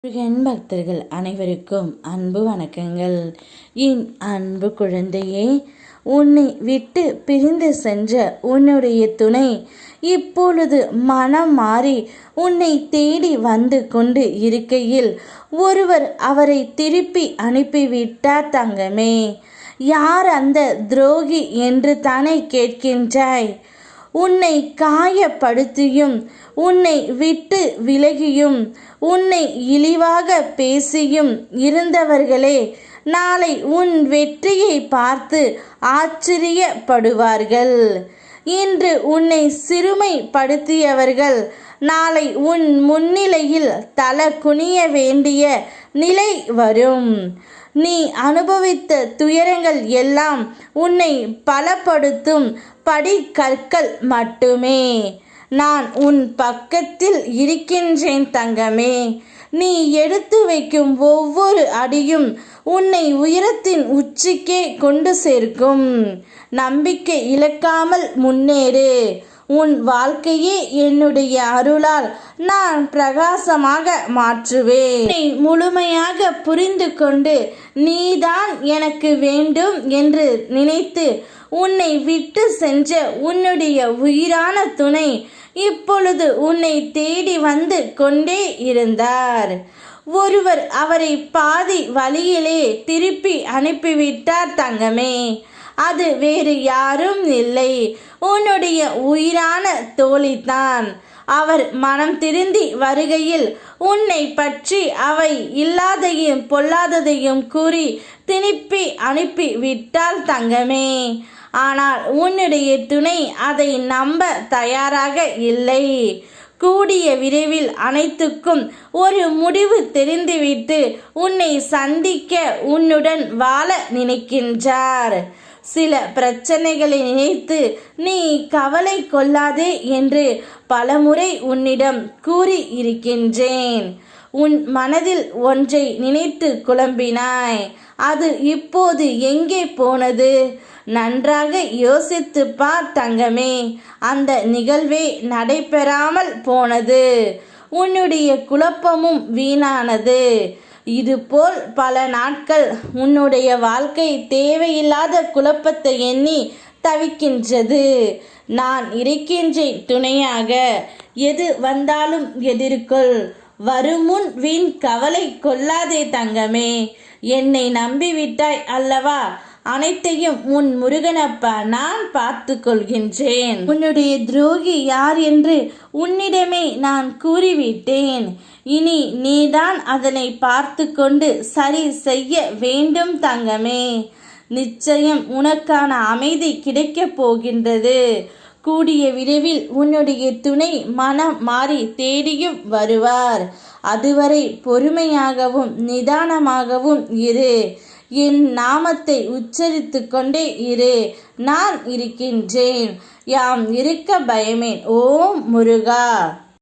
முருகன் பக்தர்கள் அனைவருக்கும் அன்பு வணக்கங்கள். என் அன்பு குழந்தையே, உன்னை விட்டு பிரிந்து சென்ற உன்னுடைய துணை இப்பொழுது மனம் மாறி உன்னை தேடி வந்து கொண்டு இருக்கையில் ஒருவர் அவரை திருப்பி அனுப்பிவிட்டார் தங்கமே. யார் அந்த துரோகி என்று தானே கேட்கின்றாய்? உன்னை காயப்படுத்தியும் உன்னை விட்டு விலகியும் உன்னை இழிவாக பேசியும் இருந்தவர்களே நாளை உன் வெற்றியை பார்த்து ஆச்சரியப்படுவார்கள். இன்று உன்னை சிறுமைப்படுத்தியவர்கள் நாளை உன் முன்னிலையில் தலை குனிய வேண்டிய நிலை வரும். நீ அனுபவித்த துயரங்கள் எல்லாம் உன்னை பலப்படுத்தும் படிக்கற்கள் மட்டுமே. நான் உன் பக்கத்தில் இருக்கின்றேன் தங்கமே. நீ எடுத்து வைக்கும் ஒவ்வொரு அடியும் உன்னை உயரத்தின் உச்சிக்கே கொண்டு சேர்க்கும். நம்பிக்கை இழக்காமல் முன்னேறு. உன் வாழ்க்கையே என்னுடைய அருளால் நான் பிரகாசமாக மாற்றுவேன். உன்னை முழுமையாக புரிந்து கொண்டு நீதான் எனக்கு வேண்டும் என்று நினைத்து உன்னை விட்டு சென்ற உன்னுடைய உயிரான துணை இப்பொழுது உன்னை தேடி வந்து கொண்டே இருந்தார். ஒருவர் அவரை பாதி வழியிலே திருப்பி அனுப்பிவிட்டார் தங்கமே. அது வேறு யாரும் இல்லை, உன்னுடைய உயிரான தோழிதான். அவர் மனம் திருந்தி வருகையில் உன்னை பற்றி அவை இல்லாதையும் பொல்லாததையும் கூறி திருப்பி அனுப்பி விட்டால் தங்கமே. ஆனால் உன்னுடைய துணை அதை நம்ப தயாராக இல்லை. கூடிய விரைவில் அனைத்துக்கும் ஒரு முடிவு தெரிந்துவிட்டு உன்னை சந்திக்க உன்னுடன் வாழ நினைக்கின்றார். சில பிரச்சனைகளை நினைத்து நீ கவலை கொள்ளாதே என்று பலமுறை உன்னிடம் கூறி இருக்கின்றேன். உன் மனதில் ஒன்றை நினைத்து குழம்பினாய். அது இப்போது எங்கே போனது? நன்றாக யோசித்து பார் தங்கமே. அந்த நிகழ்வே நடைபெறாமல் போனது. உன்னுடைய குழப்பமும் வீணானது. இதுபோல் பல நாட்கள் உன்னுடைய வாழ்க்கை தேவையில்லாத குழப்பத்தை எண்ணி தவிக்கின்றது. நான் இருக்கின்றேன் துணையாக. எது வந்தாலும் எதிர்கொள். வருமுன் வீண் கவலை கொள்ளாதே தங்கமே. என்னை நம்பிவிட்டாய் அல்லவா? அனைத்தையும் உன் முருகனப்பா நான் பார்த்து கொள்கின்றேன். உன்னுடைய துரோகி யார் என்று உன்னிடமே நான் கூறிவிட்டேன். இனி நீதான் அதனை பார்த்து கொண்டு சரி செய்ய வேண்டும் தங்கமே. நிச்சயம் உனக்கான அமைதி கிடைக்கப் போகின்றது. கூடிய விரைவில் உன்னுடைய துணை மனம் மாறி தேடியும் வருவார். அதுவரை பொறுமையாகவும் நிதானமாகவும் இரு. என் நாமத்தை உச்சரித்து கொண்டே இரு. நான் இருக்கின்றேன். யாம் இருக்க பயமேன். ஓம் முருகா.